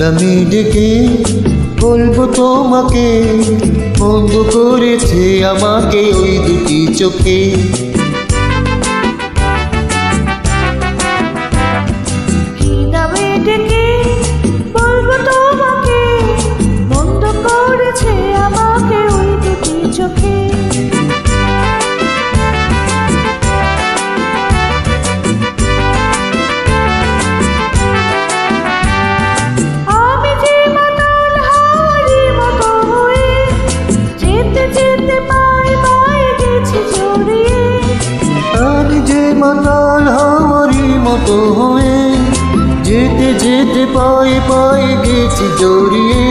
নামে ডেকে বলবো তোমাকে, বন্ধ করেছে আমাকে ওই দুটি চোখে। কি নামে ডেকে বলবো তোমাকে, বন্ধ করেছে আমাকে ওই দুটি চোখে। মাতাল হাওয়ারি মতো হয়ে যেতে যেতে পায়ে পায়ে গেছি জড়িয়ে।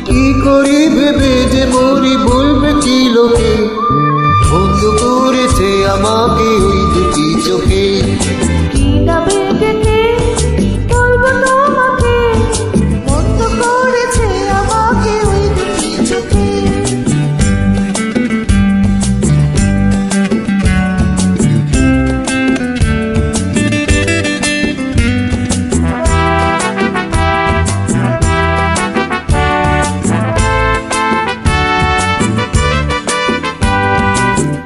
কি করি ভেবে যে মরি বলবে কি লোকে, বন্ধ করেছে আমাকে ওই দুটি চোখে। কি নামে ডেকে বলবো তোমাকে, বন্ধ করেছে আমাকে ওই দুটি চোখে।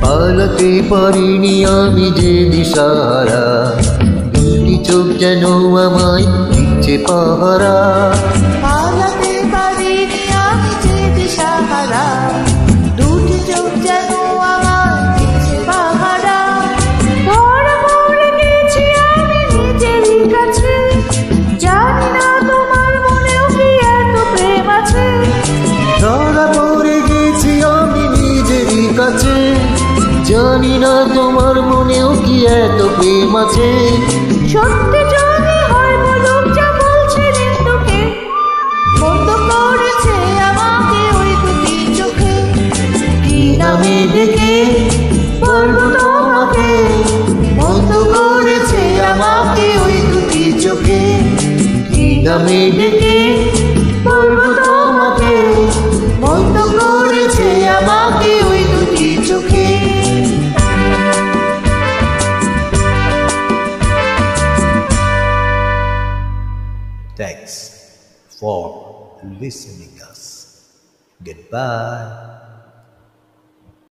পালাতে পারিনি আমি যে দিশাহারা, দুটি চোখ যেন আমায় দিচ্ছে পাহারা। পালাতে পারিনি আমি যে দিশাহারা, দুটি চোখ যেন আমায় দিচ্ছে পাহারা। ধরা পড়ে গেছি আমি নিজেরই কাছে, জানি না তোমার মনেও কি এত প্রেম আছে। ধরা পড়ে গেছি আমি নিজেরই কাছে, জানি না তোমার মনেও কি এত প্রেম আছে। সত্যি যদি হয় বলুক যা বলছিলেন তোকে, বন্ধ করেছে আমাকে ওই দুটি চোখে। কি নামে ডেকে বলবো তোমাকে, বন্ধ করেছে আমাকে ওই দুটি চোখে। কি নামে ডেকে বলবো তোমাকে, বন্ধ করেছে আমাকে ওই দুটি চোখে। Thanks for listening us. Goodbye.